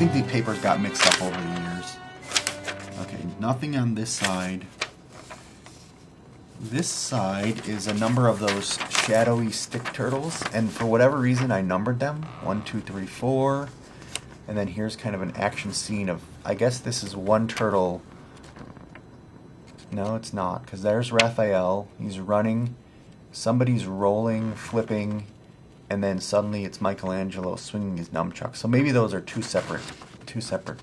think the papers got mixed up over the years. Okay, nothing on this side. This side is a number of those shadowy stick turtles, and for whatever reason I numbered them. 1, 2, 3, 4. And then here's kind of an action scene of, I guess this is one turtle. No, it's not, because there's Raphael. He's running. Somebody's rolling, flipping, and then suddenly it's Michelangelo swinging his nunchuck. So maybe those are two separate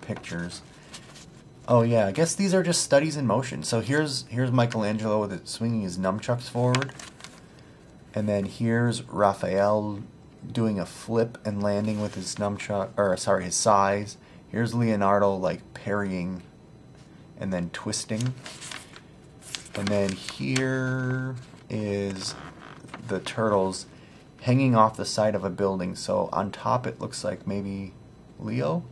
pictures. Oh yeah, I guess these are just studies in motion. So here's Michelangelo with it swinging his nunchucks forward, and then here's Raphael doing a flip and landing with his nunchuck, or sorry, his sais. Here's Leonardo like parrying and then twisting, and then here is the turtles hanging off the side of a building. So on top it looks like maybe Leo,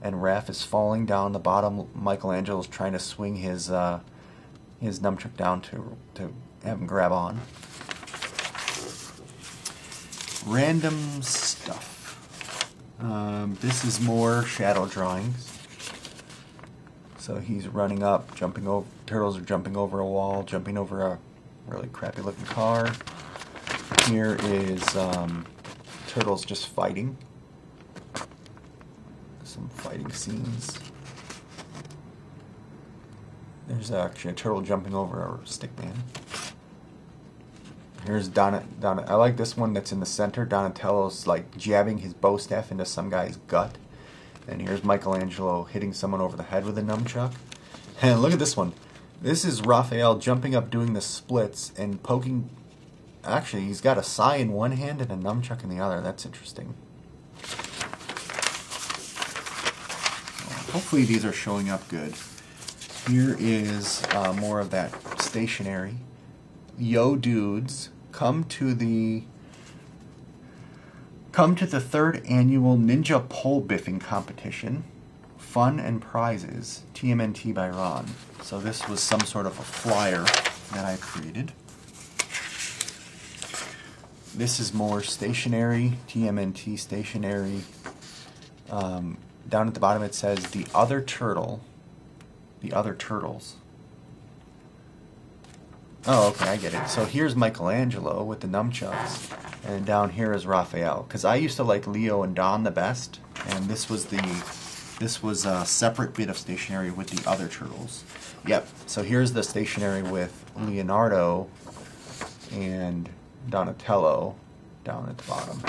and Raph is falling down. The bottom, Michelangelo's trying to swing his nunchuck down to have him grab on. Random stuff. This is more shadow drawings. So he's running up, jumping over. Turtles are jumping over a wall, jumping over a really crappy looking car. Here is turtles just fighting. Some fighting scenes. There's actually a turtle jumping over a stick man. Here's Donna. I like this one that's in the center. Donatello's like jabbing his bow staff into some guy's gut. And here's Michelangelo hitting someone over the head with a nunchuck. And look at this one. This is Raphael jumping up, doing the splits, and poking. Actually, he's got a sai in one hand and a nunchuck in the other. That's interesting. Hopefully these are showing up good. Here is more of that stationery. Yo dudes, come to the 3rd annual Ninja Pole Biffing competition. Fun and prizes. TMNT by Ron. So this was some sort of a flyer that I created. This is more stationery, TMNT stationery. Down at the bottom it says the other turtle. The other turtles. Oh, okay, I get it. So here's Michelangelo with the nunchucks, and down here is Raphael. Because I used to like Leo and Don the best, and this was a separate bit of stationery with the other turtles. Yep. So here's the stationery with Leonardo and Donatello down at the bottom.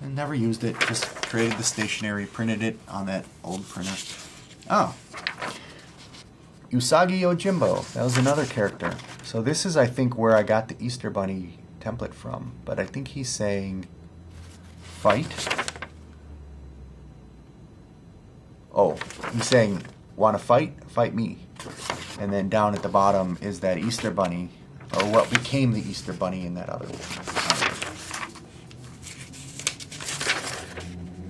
I never used it. Just created the stationery, printed it on that old printer. Oh. Usagi Yojimbo. That was another character. So this is, I think, where I got the Easter Bunny template from. But I think he's saying, fight. Oh, he's saying, want to fight? Fight me. And then down at the bottom is that Easter Bunny, or what became the Easter Bunny in that other one.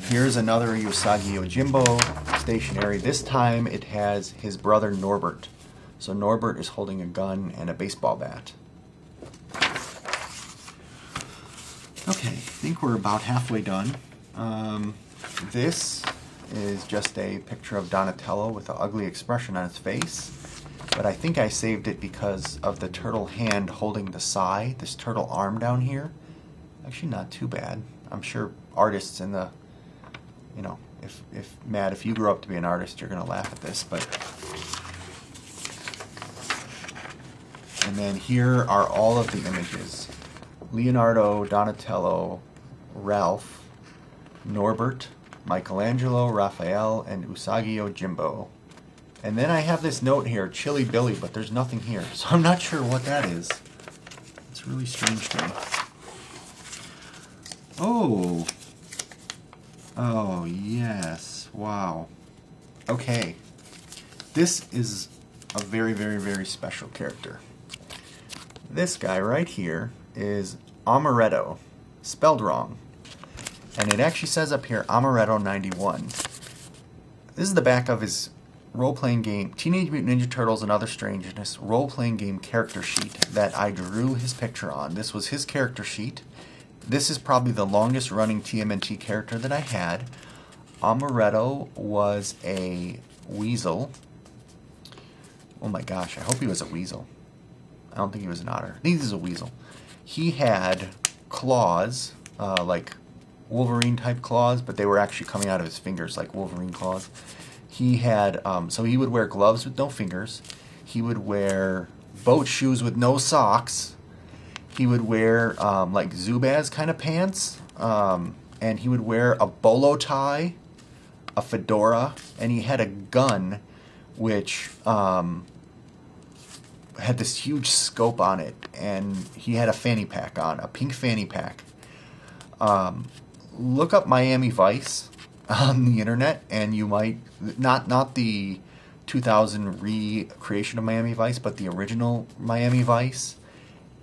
Here's another Usagi Yojimbo stationery. This time it has his brother Norbert. So Norbert is holding a gun and a baseball bat. Okay, I think we're about halfway done. This is just a picture of Donatello with an ugly expression on his face. But I think I saved it because of the turtle hand holding the sai, this turtle arm down here. Actually not too bad. I'm sure artists in the, you know, if Matt, if you grew up to be an artist, you're going to laugh at this, but... And then here are all of the images. Leonardo, Donatello, Ralph, Norbert, Michelangelo, Raphael, and Usagi Yojimbo. And then I have this note here, Chili Billy, but there's nothing here. So I'm not sure what that is. It's really strange to me. Oh. Oh, yes. Wow. Okay. This is a very, very, very special character. This guy right here is Amaretto, spelled wrong. And it actually says up here, Amaretto 91. This is the back of his role-playing game, Teenage Mutant Ninja Turtles and Other Strangeness role-playing game character sheet that I drew his picture on. This was his character sheet. This is probably the longest running TMNT character that I had. Amaretto was a weasel. Oh my gosh, I hope he was a weasel. I don't think he was an otter. I think this is a weasel. He had claws, like Wolverine type claws, but they were actually coming out of his fingers like Wolverine claws. He had, so he would wear gloves with no fingers. He would wear boat shoes with no socks. He would wear like Zubaz kind of pants. And he would wear a bolo tie, a fedora, and he had a gun which had this huge scope on it, and he had a fanny pack on, a pink fanny pack. Look up Miami Vice on the internet, and you might not the 2000 recreation of Miami Vice, but the original Miami Vice.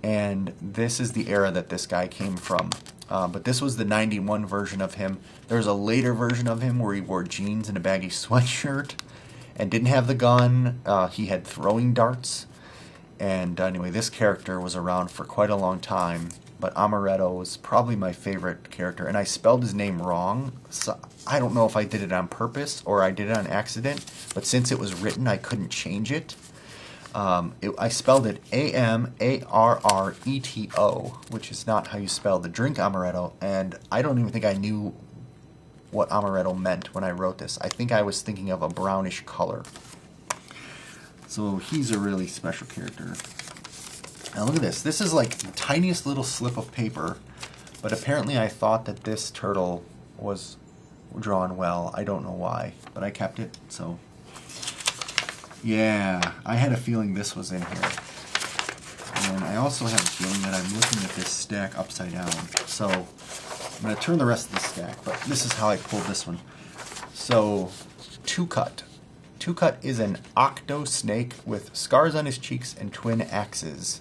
And this is the era that this guy came from. But this was the 91 version of him. There's a later version of him where he wore jeans and a baggy sweatshirt and didn't have the gun. He had throwing darts. And anyway, this character was around for quite a long time. But Amaretto was probably my favorite character. And I spelled his name wrong. So I don't know if I did it on purpose or I did it on accident. But since it was written, I couldn't change it. I spelled it Amarreto, which is not how you spell the drink amaretto, and I don't even think I knew what amaretto meant when I wrote this. I think I was thinking of a brownish color. So he's a really special character. Now look at this. This is like the tiniest little slip of paper, but apparently I thought that this turtle was drawn well. I don't know why, but I kept it, so... Yeah, I had a feeling this was in here. And I also have a feeling that I'm looking at this stack upside down. So I'm going to turn the rest of the stack, but this is how I pulled this one. So, Two Cut. Two Cut is an octo snake with scars on his cheeks and twin axes.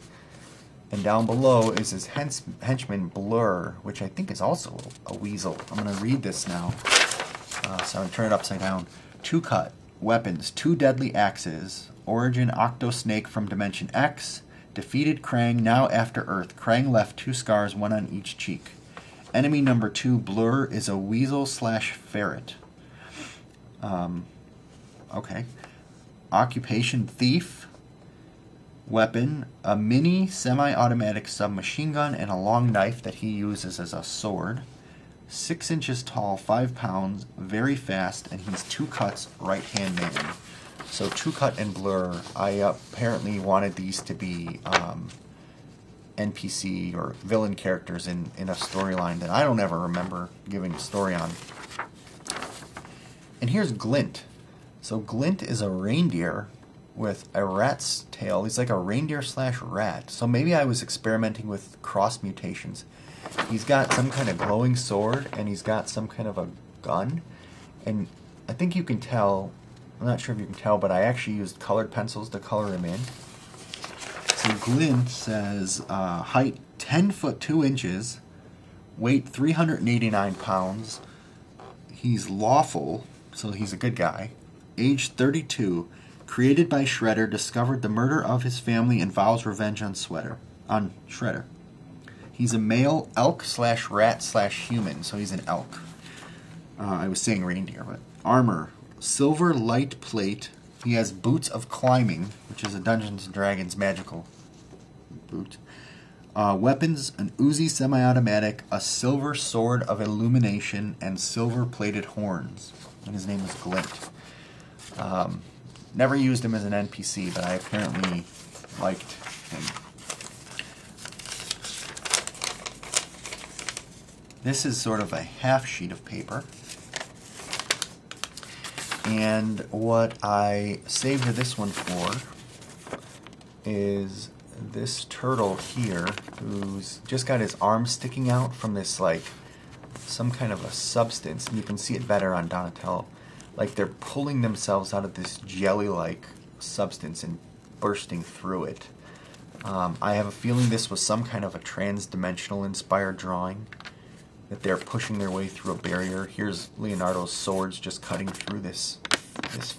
And down below is his henchman Blur, which I think is also a weasel. I'm going to read this now. So I'm going to turn it upside down. Two Cut. Weapons: 2 deadly axes. Origin: Octo Snake from Dimension X. Defeated Krang, now after Earth. Krang left 2 scars, 1 on each cheek. Enemy number 2, Blur, is a weasel/ferret. Okay. Occupation: Thief. Weapon: a mini semi-automatic submachine gun and a long knife that he uses as a sword. 6 inches tall, 5 pounds, very fast, and he's Two Cut's right-hand man. So Two Cut and Blur, I apparently wanted these to be NPC or villain characters in a storyline that I don't ever remember giving a story on. And here's Glint. So Glint is a reindeer with a rat's tail. He's like a reindeer/rat. So maybe I was experimenting with cross mutations. He's got some kind of glowing sword, and he's got some kind of a gun. And I think you can tell, I'm not sure if you can tell, but I actually used colored pencils to color him in. So Glint says height 10 foot 2 inches, weight 389 pounds. He's lawful, so he's a good guy. Age 32, created by Shredder, discovered the murder of his family and vows revenge on Shredder. He's a male elk/rat/human, so he's an elk. I was saying reindeer, but armor: silver light plate. He has boots of climbing, which is a Dungeons & Dragons magical boot. Weapons: an Uzi semi-automatic, a silver sword of illumination, and silver-plated horns. And his name is Glint. Never used him as an NPC, but I apparently liked him. This is sort of a half sheet of paper. And what I saved this one for is this turtle here who's just got his arm sticking out from this, like, some kind of a substance. And you can see it better on Donatello. Like they're pulling themselves out of this jelly-like substance and bursting through it. I have a feeling this was some kind of a trans-dimensional inspired drawing, that they're pushing their way through a barrier. Here's Leonardo's swords just cutting through this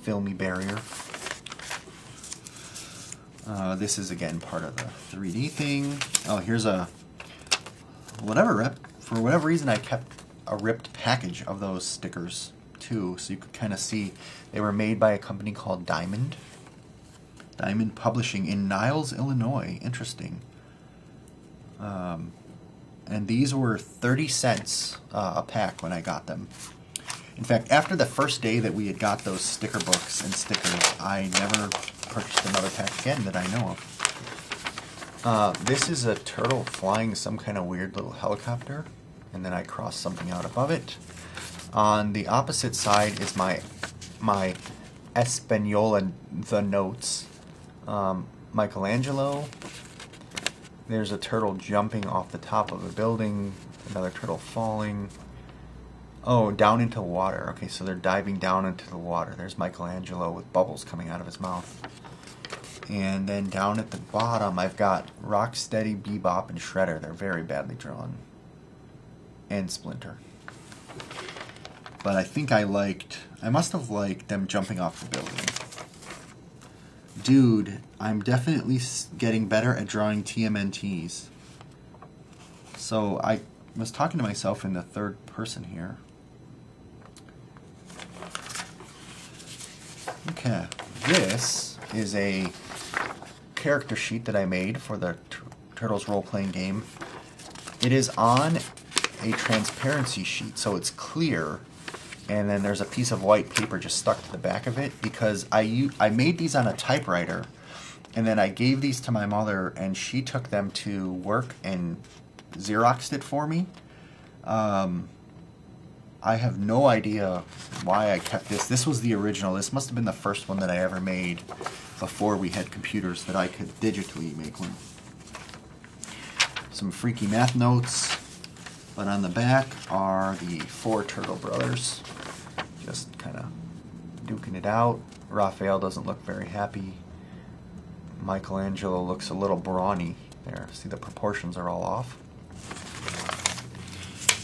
filmy barrier. This is again part of the 3D thing. Oh, here's a for whatever reason I kept a ripped package of those stickers too, so you could kind of see. They were made by a company called Diamond Publishing in Niles, Illinois. Interesting. And these were 30 cents a pack when I got them. In fact, after the first day that we had got those sticker books and stickers, I never purchased another pack again that I know of. This is a turtle flying some kind of weird little helicopter, and then I crossed something out above it. On the opposite side is my Espanola The Notes. Michelangelo. There's a turtle jumping off the top of a building, another turtle falling. Oh, down into water. Okay, so they're diving down into the water. There's Michelangelo with bubbles coming out of his mouth. And then down at the bottom, I've got Rocksteady, Bebop, and Shredder. They're very badly drawn. And Splinter. But I think I must have liked them jumping off the building. Dude, I'm definitely getting better at drawing TMNTs. So I was talking to myself in the third person here. Okay, this is a character sheet that I made for the Turtles role-playing game. It is on a transparency sheet, so it's clear, and then there's a piece of white paper just stuck to the back of it because I made these on a typewriter, and then I gave these to my mother, and she took them to work and Xeroxed it for me. I have no idea why I kept this. This was the original. This must have been the first one that I ever made before we had computers that I could digitally make one. Some freaky math notes, but on the back are the 4 Turtle Brothers, just kind of duking it out. Raphael doesn't look very happy. Michelangelo looks a little brawny there. See, the proportions are all off.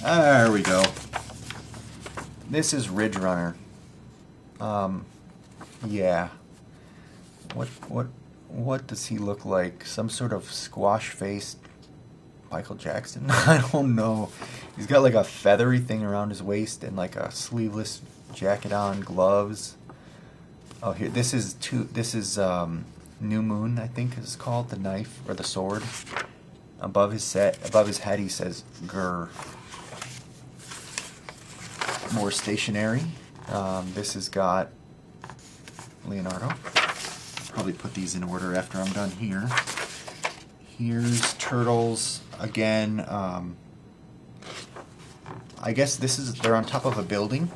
There we go. This is Ridge Runner. Yeah. What does he look like? Some sort of squash-faced Michael Jackson? I don't know. He's got like a feathery thing around his waist and like a sleeveless jacket on, gloves. Oh, here, this is New Moon, I think is called, the knife or the sword. Above his head he says "Grr." More stationery. This has got Leonardo. Probably put these in order after I'm done here. Here's Turtles again. I guess they're on top of a building,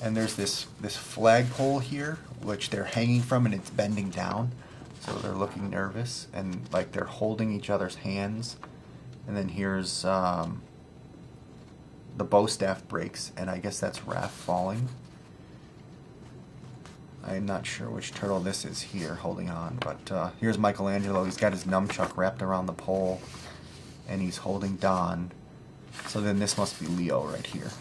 and there's this flagpole here which they're hanging from, and it's bending down, so they're looking nervous and like they're holding each other's hands. And then here's the bow staff breaks, and I guess that's Raph falling. I'm not sure which turtle this is here holding on, but here's Michelangelo. He's got his nunchuck wrapped around the pole, and he's holding Don. So then this must be Leo right here.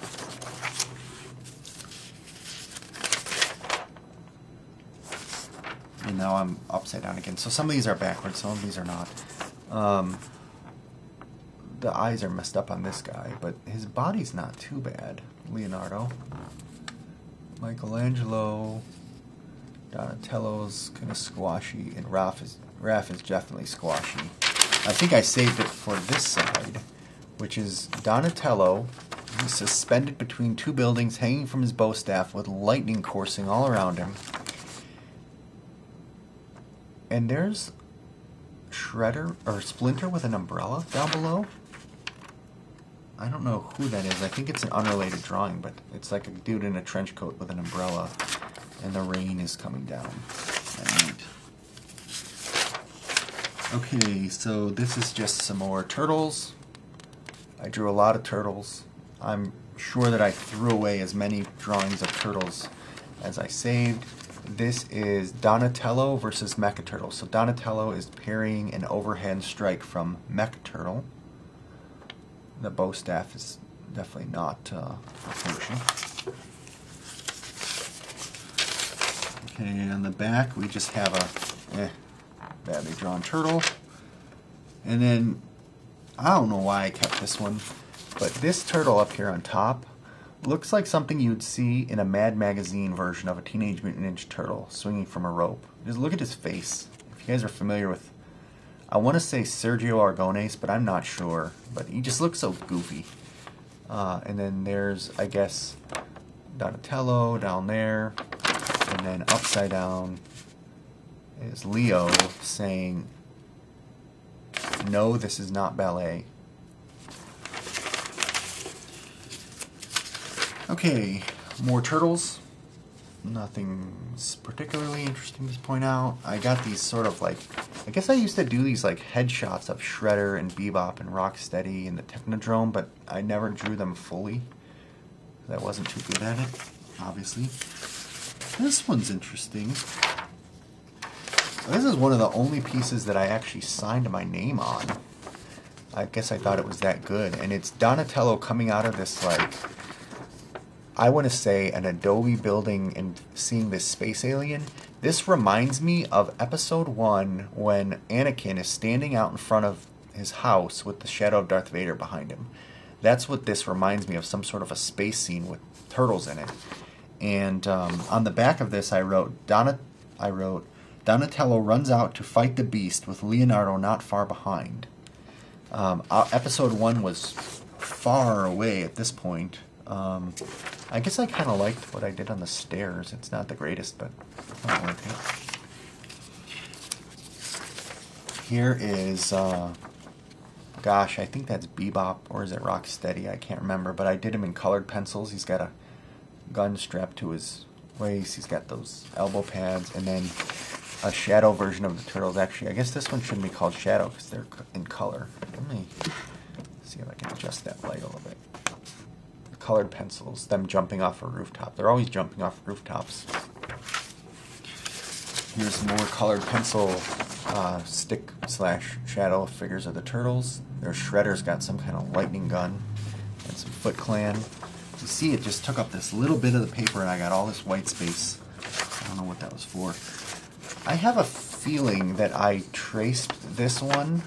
And now I'm upside down again. So some of these are backwards, some of these are not. The eyes are messed up on this guy, but his body's not too bad. Leonardo. Michelangelo. Donatello's kind of squashy, and Raph is definitely squashy. I think I saved it for this side, which is Donatello. He's suspended between 2 buildings, hanging from his bow staff with lightning coursing all around him. And there's Shredder, or Splinter with an umbrella down below. I don't know who that is. I think it's an unrelated drawing, but it's like a dude in a trench coat with an umbrella, and the rain is coming down. Neat. Okay, so this is just some more turtles. I drew a lot of turtles. I'm sure that I threw away as many drawings of turtles as I saved. This is Donatello versus Mecha Turtle. So Donatello is parrying an overhand strike from Mech Turtle. The bow staff is definitely not a function. Okay, on the back we just have a badly drawn turtle. And then, I don't know why I kept this one, but this turtle up here on top Looks like something you'd see in a Mad Magazine version of a Teenage Mutant Ninja Turtle swinging from a rope. Just look at his face. If you guys are familiar with, I want to say Sergio Aragonés, but I'm not sure. But he just looks so goofy. And then there's, I guess, Donatello down there. And then upside down is Leo saying, "No, this is not ballet." Okay, more turtles. Nothing particularly interesting to point out. I got these sort of like, I guess I used to do these like headshots of Shredder and Bebop and Rocksteady and the Technodrome, but I never drew them fully. I wasn't too good at it, obviously. This one's interesting. This is one of the only pieces that I actually signed my name on. I guess I thought it was that good. And it's Donatello coming out of this like, I want to say an Adobe building and seeing this space alien. This reminds me of episode 1 when Anakin is standing out in front of his house with the shadow of Darth Vader behind him. That's what this reminds me of, some sort of a space scene with turtles in it. And on the back of this I wrote, Donatello runs out to fight the beast with Leonardo not far behind. Episode 1 was far away at this point. I guess I kind of liked what I did on the stairs. It's not the greatest, but I like it. Here is, gosh, I think that's Bebop, or is it Rocksteady? I can't remember, but I did him in colored pencils. He's got a gun strapped to his waist. He's got those elbow pads, and then a shadow version of the turtles. Actually, I guess this one shouldn't be called shadow because they're in color. Let me see if I can adjust that light a little bit. Colored pencils, them jumping off a rooftop. They're always jumping off rooftops. Here's more colored pencil stick / shadow figures of the turtles. Their Shredder's got some kind of lightning gun and some Foot Clan. You see, it just took up this little bit of the paper and I got all this white space. I don't know what that was for. I have a feeling that I traced this one.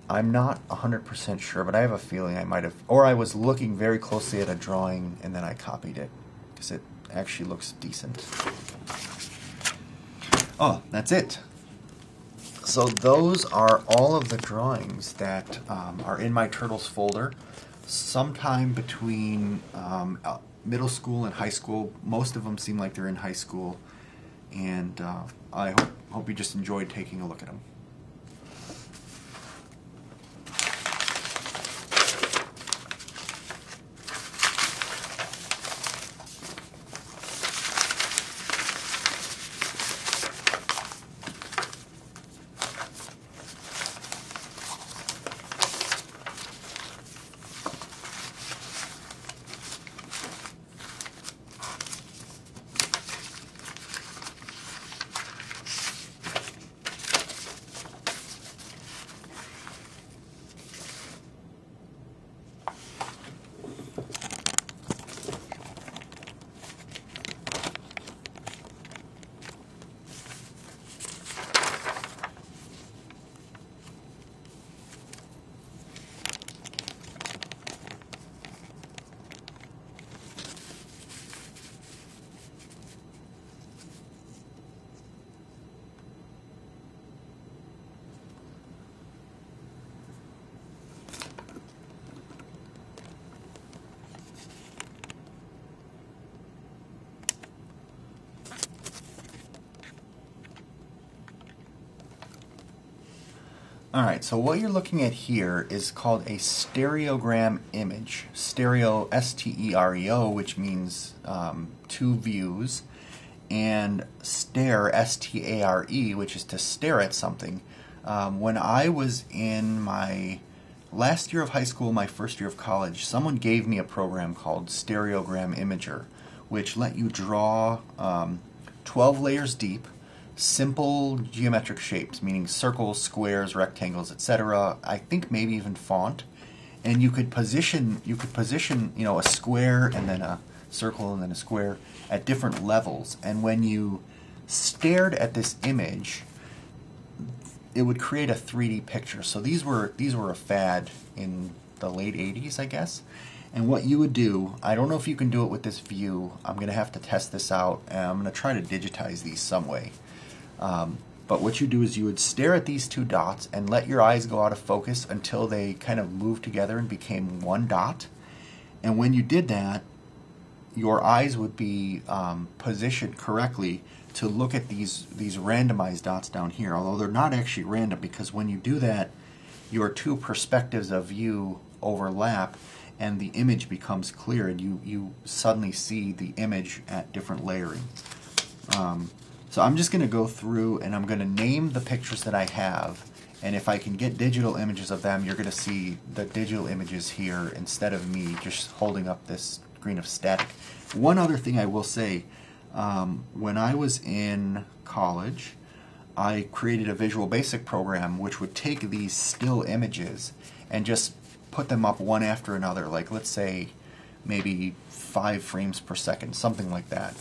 I'm not 100% sure, but I have a feeling I might have, or I was looking very closely at a drawing and then I copied it, because it actually looks decent. Oh, that's it. So those are all of the drawings that are in my Turtles folder. Sometime between middle school and high school. Most of them seem like they're in high school, and I hope you just enjoyed taking a look at them. Alright, so what you're looking at here is called a stereogram image. Stereo, S-T-E-R-E-O, which means two views, and stare, S-T-A-R-E, which is to stare at something. When I was in my last year of high school, my first year of college, someone gave me a program called Stereogram Imager, which let you draw 12 layers deep, simple geometric shapes, meaning circles, squares, rectangles, etc. I think maybe even font. And you could position, you know, a square and then a circle and then a square at different levels. And when you stared at this image, it would create a 3D picture. So these were a fad in the late 80s, I guess. And what you would do, I don't know if you can do it with this view. I'm going to have to test this out, and I'm going to try to digitize these some way. But what you do is you would stare at these two dots and let your eyes go out of focus until they kind of moved together and became one dot. And when you did that, your eyes would be positioned correctly to look at these randomized dots down here, although they're not actually random, because when you do that, your two perspectives of view overlap and the image becomes clear, and you suddenly see the image at different layering. So I'm just going to go through and I'm going to name the pictures that I have, and if I can get digital images of them, you're going to see the digital images here instead of me just holding up this screen of static. One other thing I will say, when I was in college, I created a Visual Basic program which would take these still images and just put them up one after another, like let's say maybe 5 frames per second, something like that.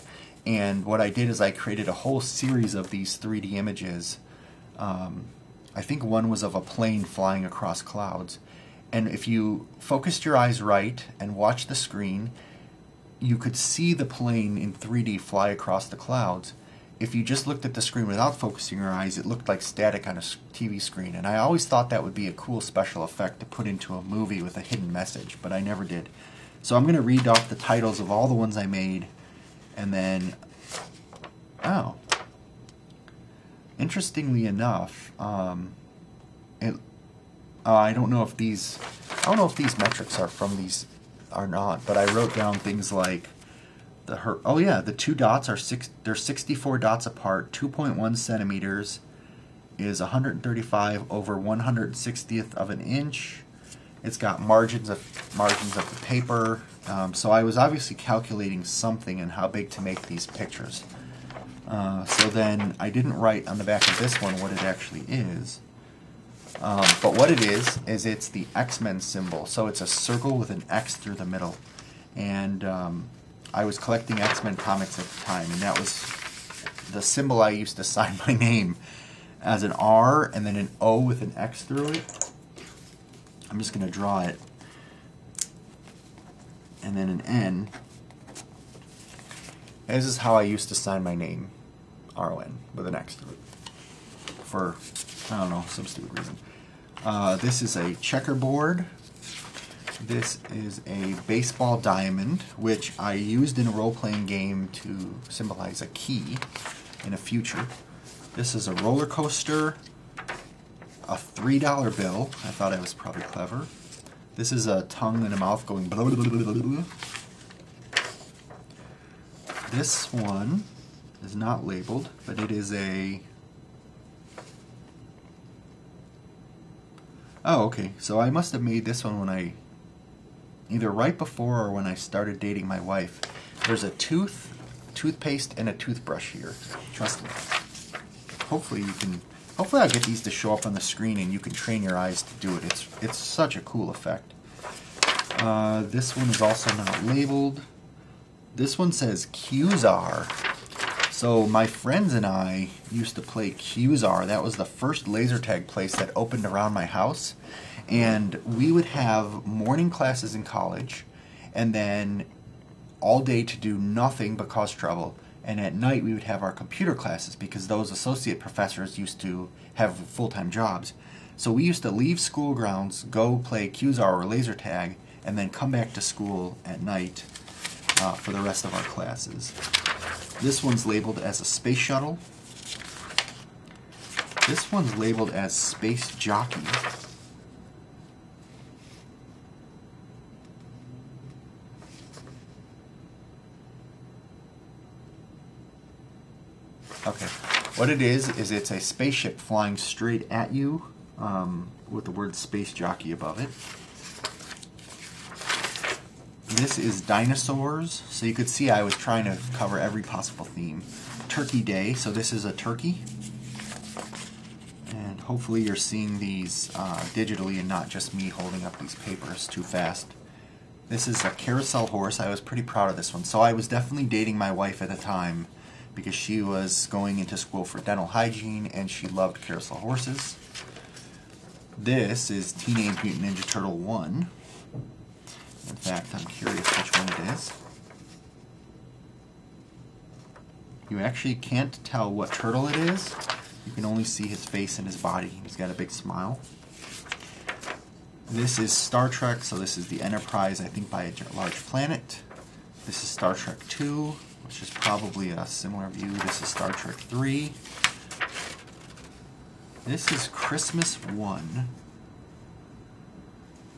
And what I did is I created a whole series of these 3D images. I think one was of a plane flying across clouds. And if you focused your eyes right and watched the screen, you could see the plane in 3D fly across the clouds. If you just looked at the screen without focusing your eyes, it looked like static on a TV screen. And I always thought that would be a cool special effect to put into a movie with a hidden message, but I never did. So I'm going to read off the titles of all the ones I made, and then, oh, interestingly enough, I don't know if these metrics are from these or not, but I wrote down things like the two dots are they're 64 dots apart. 2.1 centimeters is 135 over 160th of an inch. It's got margins of the paper. So I was obviously calculating something and how big to make these pictures. So then I didn't write on the back of this one what it actually is. But what it is it's the X-Men symbol. So it's a circle with an X through the middle. And I was collecting X-Men comics at the time, and that was the symbol I used to sign my name, as an R and then an O with an X through it. I'm just going to draw it. And then an N. And this is how I used to sign my name, R-O-N, with an X through it. For, I don't know, some stupid reason. This is a checkerboard. This is a baseball diamond, which I used in a role-playing game to symbolize a key in a future. This is a roller coaster, a $3 bill. I thought I was probably clever. This is a tongue and a mouth going blah, blah, blah, blah, blah, blah. This one is not labeled, but it is a... Oh, okay. So I must have made this one when I... either right before or when I started dating my wife. There's a toothpaste, and a toothbrush here. Trust me. Hopefully I'll get these to show up on the screen and you can train your eyes to do it. It's such a cool effect. This one is also not labeled. This one says Qzar. So my friends and I used to play Qzar. That was the first laser tag place that opened around my house. And we would have morning classes in college, and then all day to do nothing but cause trouble. And at night we would have our computer classes because those associate professors used to have full-time jobs. So we used to leave school grounds, go play Qzar or laser tag, and then come back to school at night for the rest of our classes. This one's labeled as a space shuttle. This one's labeled as Space Jockey. Okay, what it is it's a spaceship flying straight at you with the word Space Jockey above it. This is dinosaurs, so you could see I was trying to cover every possible theme. Turkey Day, so this is a turkey. And hopefully you're seeing these digitally and not just me holding up these papers too fast. This is a carousel horse. I was pretty proud of this one. So I was definitely dating my wife at the time because she was going into school for dental hygiene and she loved carousel horses. This is Teenage Mutant Ninja Turtle 1. In fact, I'm curious which one it is. You actually can't tell what turtle it is. You can only see his face and his body. He's got a big smile. This is Star Trek, so this is the Enterprise, I think, by a large planet. This is Star Trek II, which is probably a similar view. This is Star Trek III. This is Christmas 1.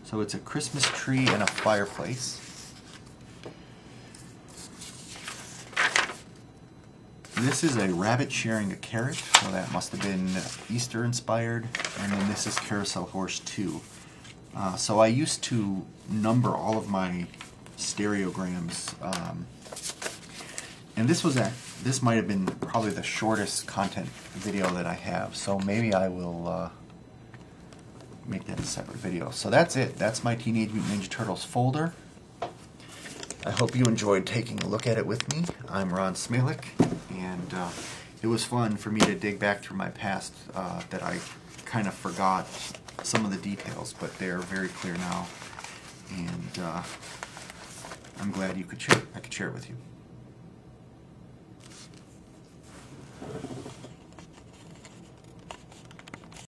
So it's a Christmas tree and a fireplace. This is a rabbit sharing a carrot, so that must have been Easter inspired. And then this is Carousel Horse 2. So I used to number all of my stereograms, and this might have been probably the shortest content video that I have. So maybe I will make that a separate video. So that's it. That's my Teenage Mutant Ninja Turtles folder. I hope you enjoyed taking a look at it with me. I'm Ron Smilik, and it was fun for me to dig back through my past that I kind of forgot some of the details, but they're very clear now, and I'm glad I could share it with you.